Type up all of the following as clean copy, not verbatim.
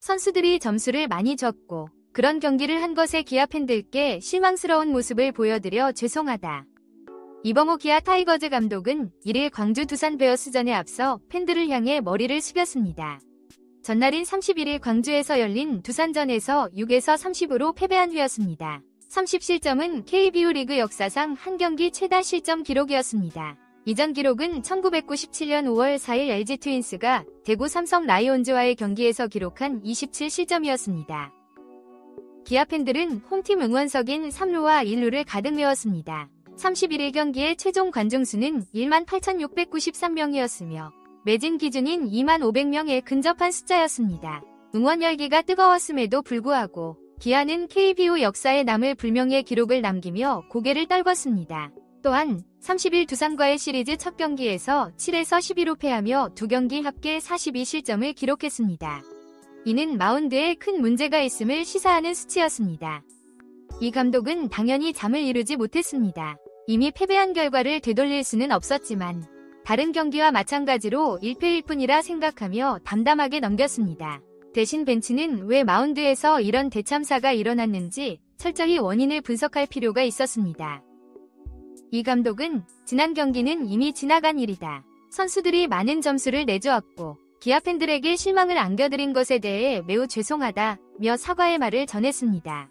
선수들이 점수를 많이 줬고 그런 경기를 한 것에 기아 팬들께 실망스러운 모습을 보여드려 죄송하다. 이범호 기아 타이거즈 감독은 1일 광주 두산 베어스전에 앞서 팬들을 향해 머리를 숙였습니다. 전날인 31일 광주에서 열린 두산전에서 6에서 30으로 패배한 후였습니다. 30실점은 KBO 리그 역사상 한 경기 최다 실점 기록이었습니다. 이전 기록은 1997년 5월 4일 LG 트윈스가 대구 삼성 라이온즈와의 경기에서 기록한 27실점이었습니다. 기아 팬들은 홈팀 응원석인 3루와 1루를 가득 메웠습니다. 31일 경기의 최종 관중수는 18,693명이었으며 매진 기준인 25,000명에 근접한 숫자였습니다. 응원 열기가 뜨거웠음에도 불구하고 기아는 KBO 역사에 남을 불명예 기록을 남기며 고개를 떨궜습니다. 또한 30일 두산과의 시리즈 첫 경기에서 7에서 12로 패하며 두 경기 합계 42실점을 기록했습니다. 이는 마운드에 큰 문제가 있음을 시사하는 수치였습니다. 이 감독은 당연히 잠을 이루지 못했습니다. 이미 패배한 결과를 되돌릴 수는 없었지만 다른 경기와 마찬가지로 1패일 뿐이라 생각하며 담담하게 넘겼습니다. 대신 벤치는 왜 마운드에서 이런 대참사가 일어났는지 철저히 원인을 분석할 필요가 있었습니다. 이 감독은 지난 경기는 이미 지나간 일이다. 선수들이 많은 점수를 내주었고 기아 팬들에게 실망을 안겨드린 것에 대해 매우 죄송하다며 사과의 말을 전했습니다.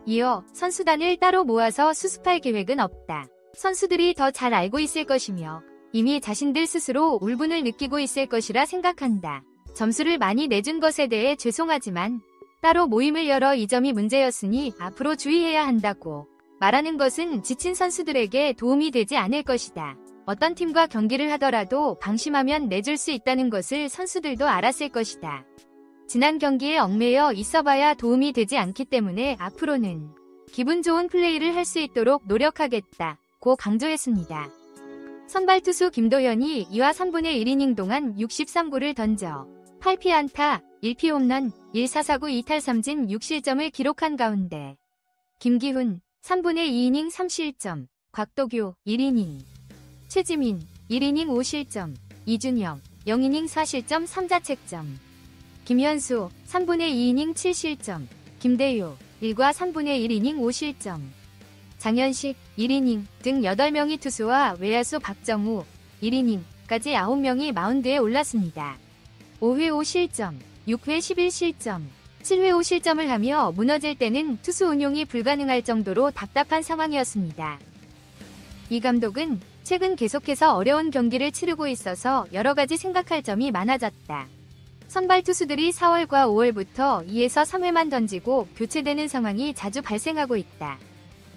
이어 선수단을 따로 모아서 수습할 계획은 없다. 선수들이 더 잘 알고 있을 것이며 이미 자신들 스스로 울분을 느끼고 있을 것이라 생각한다. 점수를 많이 내준 것에 대해 죄송하지만 따로 모임을 열어 이 점이 문제였으니 앞으로 주의해야 한다고 말하는 것은 지친 선수들에게 도움이 되지 않을 것이다. 어떤 팀과 경기를 하더라도 방심하면 내줄 수 있다는 것을 선수들도 알았을 것이다. 지난 경기에 얽매여 있어봐야 도움이 되지 않기 때문에 앞으로는 기분 좋은 플레이를 할 수 있도록 노력하겠다고 강조했습니다. 선발 투수 김도현이 2와 3분의 1이닝 동안 63구를 던져 8피안타, 1피 홈런, 1사사구 2탈 3진 6실점을 기록한 가운데 김기훈 3분의 2이닝 3실점, 곽도규 1이닝, 최지민 1이닝 5실점, 이준영 0이닝 4실점 3자책점, 김현수 3분의 2이닝 7실점, 김대효 1과 3분의 1이닝 5실점, 장현식 1이닝 등 8명의 투수와 외야수 박정우 1이닝까지 9명이 마운드에 올랐습니다. 5회 5실점, 6회 11실점, 7회 5실점을 하며 무너질 때는 투수 운용이 불가능할 정도로 답답한 상황이었습니다. 이 감독은 최근 계속해서 어려운 경기를 치르고 있어서 여러 가지 생각할 점이 많아졌다. 선발 투수들이 4월과 5월부터 2에서 3회만 던지고 교체되는 상황이 자주 발생하고 있다.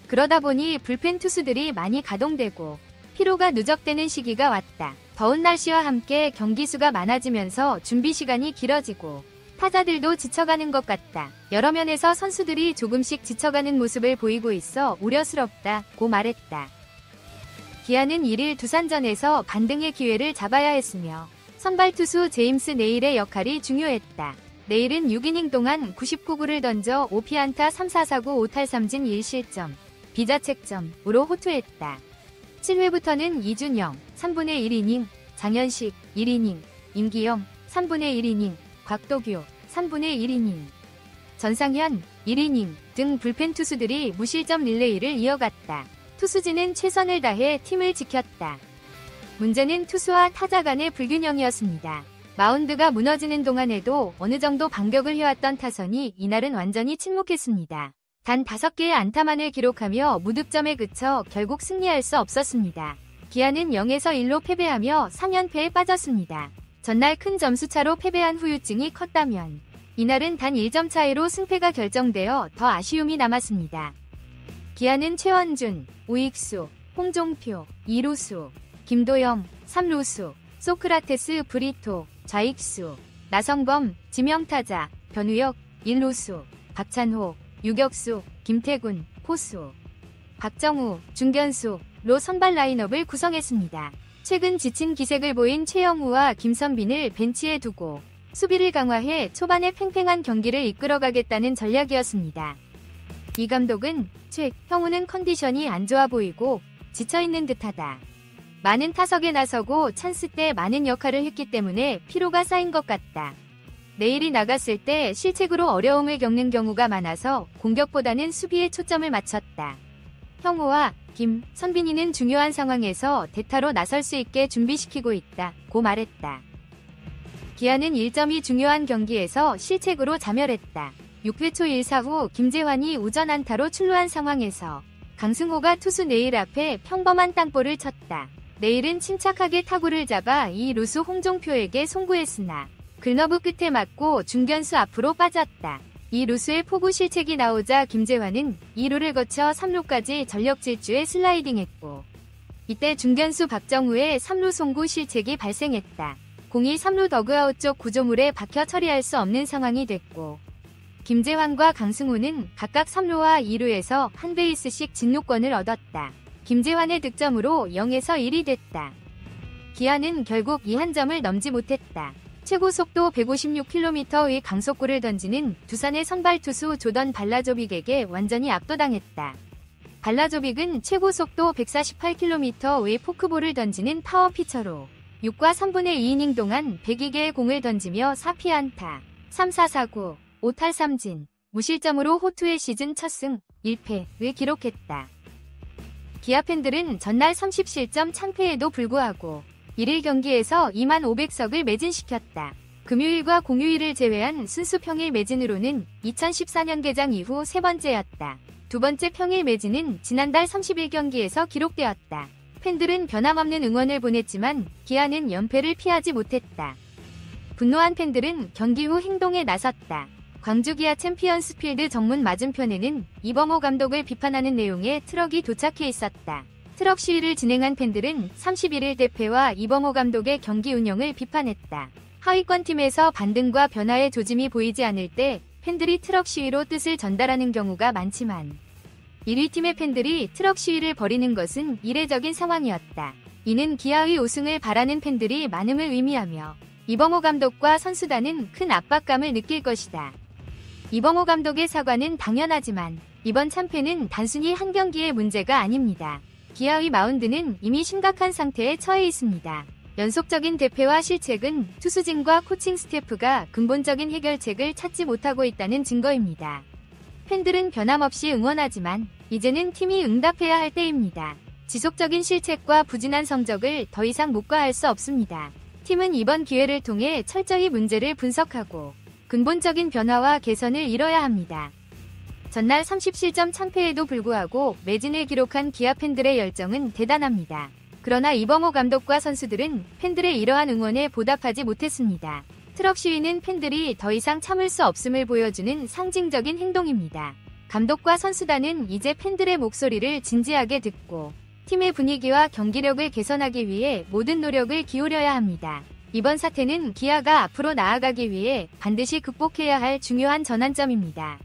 그러다 보니 불펜 투수들이 많이 가동되고 피로가 누적되는 시기가 왔다. 더운 날씨와 함께 경기 수가 많아지면서 준비 시간이 길어지고 타자들도 지쳐가는 것 같다. 여러 면에서 선수들이 조금씩 지쳐가는 모습을 보이고 있어 우려스럽다고 말했다. 기아는 1일 두산전에서 반등의 기회를 잡아야 했으며 선발 투수 제임스 네일의 역할이 중요했다. 네일은 6이닝 동안 99구를 던져 5피안타 3사사구 5탈 3진 1실점, 비자책점으로 호투했다. 7회부터는 이준영 3분의 1이닝, 장현식 1이닝, 임기영 3분의 1이닝, 곽도규 3분의 1이닝, 전상현 1이닝 등 불펜 투수들이 무실점 릴레이를 이어갔다. 투수진은 최선을 다해 팀을 지켰다. 문제는 투수와 타자 간의 불균형이었습니다. 마운드가 무너지는 동안에도 어느 정도 반격을 해왔던 타선이 이날은 완전히 침묵했습니다. 단 5개의 안타만을 기록하며 무득점에 그쳐 결국 승리할 수 없었습니다. 기아는 0에서 1로 패배하며 3연패에 빠졌습니다. 전날 큰 점수차로 패배한 후유증이 컸다면 이날은 단 1점 차이로 승패가 결정되어 더 아쉬움이 남았습니다. 기아는 최원준, 우익수, 홍종표, 2루수, 김도영, 3루수, 소크라테스 브리토, 좌익수, 나성범, 지명타자, 변우혁, 1루수, 박찬호, 유격수, 김태군, 포수, 박정우, 중견수로 선발 라인업을 구성했습니다. 최근 지친 기색을 보인 최영우와 김선빈을 벤치에 두고 수비를 강화해 초반에 팽팽한 경기를 이끌어가겠다는 전략이었습니다. 이 감독은 최형우는 컨디션이 안 좋아 보이고 지쳐있는 듯하다. 많은 타석에 나서고 찬스 때 많은 역할을 했기 때문에 피로가 쌓인 것 같다. 내일이 나갔을 때 실책으로 어려움을 겪는 경우가 많아서 공격보다는 수비에 초점을 맞췄다. 형우와 김, 선빈이는 중요한 상황에서 대타로 나설 수 있게 준비시키고 있다. 고 말했다. 기아는 1점이 중요한 경기에서 실책으로 자멸했다. 6회 초 1사 후 김재환이 우전 안타로 출루한 상황에서 강승호가 투수 네일 앞에 평범한 땅볼을 쳤다. 네일은 침착하게 타구를 잡아 2루수 홍종표에게 송구했으나 글러브 끝에 맞고 중견수 앞으로 빠졌다. 2루수의 포구 실책이 나오자 김재환은 2루를 거쳐 3루까지 전력 질주에 슬라이딩했고 이때 중견수 박정우의 3루 송구 실책이 발생했다. 공이 3루 더그아웃 쪽 구조물에 박혀 처리할 수 없는 상황이 됐고 김재환과 강승호는 각각 3루와 2루에서 한 베이스씩 진루권을 얻었다. 김재환의 득점으로 0에서 1이 됐다. 기아는 결국 이 한 점을 넘지 못했다. 최고 속도 156km의 강속구를 던지는 두산의 선발 투수 조던 발라조빅에게 완전히 압도당했다. 발라조빅은 최고 속도 148km의 포크볼을 던지는 파워 피처로 6과 3분의 2이닝 동안 102개의 공을 던지며 4피안타, 3사 사구, 5탈 3진, 무실점으로 호투의 시즌 첫 승, 1패를 기록했다. 기아 팬들은 전날 30실점 창패에도 불구하고 1일 경기에서 2만 500석을 매진시켰다. 금요일과 공휴일을 제외한 순수 평일 매진으로는 2014년 개장 이후 세 번째였다. 두 번째 평일 매진은 지난달 30일 경기에서 기록되었다. 팬들은 변함없는 응원을 보냈지만 기아는 연패를 피하지 못했다. 분노한 팬들은 경기 후 행동에 나섰다. 광주 기아 챔피언스필드 정문 맞은편에는 이범호 감독을 비판하는 내용의 트럭이 도착해 있었다. 트럭 시위를 진행한 팬들은 31일 대패와 이범호 감독의 경기 운영을 비판했다. 하위권 팀에서 반등과 변화의 조짐이 보이지 않을 때 팬들이 트럭 시위로 뜻을 전달하는 경우가 많지만 1위 팀의 팬들이 트럭 시위를 벌이는 것은 이례적인 상황이었다. 이는 기아의 우승을 바라는 팬들이 많음을 의미하며 이범호 감독과 선수단은 큰 압박감을 느낄 것이다. 이범호 감독의 사과는 당연하지만 이번 참패는 단순히 한 경기의 문제가 아닙니다. 기아의 마운드는 이미 심각한 상태에 처해 있습니다. 연속적인 대패와 실책은 투수진과 코칭 스태프가 근본적인 해결책을 찾지 못하고 있다는 증거입니다. 팬들은 변함없이 응원하지만 이제는 팀이 응답해야 할 때입니다. 지속적인 실책과 부진한 성적을 더 이상 묵과할 수 없습니다. 팀은 이번 기회를 통해 철저히 문제를 분석하고 근본적인 변화와 개선을 이뤄야 합니다. 전날 30실점 창패에도 불구하고 매진을 기록한 기아 팬들의 열정은 대단합니다. 그러나 이범호 감독과 선수들은 팬들의 이러한 응원에 보답하지 못했습니다. 트럭 시위는 팬들이 더 이상 참을 수 없음을 보여주는 상징적인 행동입니다. 감독과 선수단은 이제 팬들의 목소리를 진지하게 듣고 팀의 분위기와 경기력을 개선하기 위해 모든 노력을 기울여야 합니다. 이번 사태는 기아가 앞으로 나아가기 위해 반드시 극복해야 할 중요한 전환점입니다.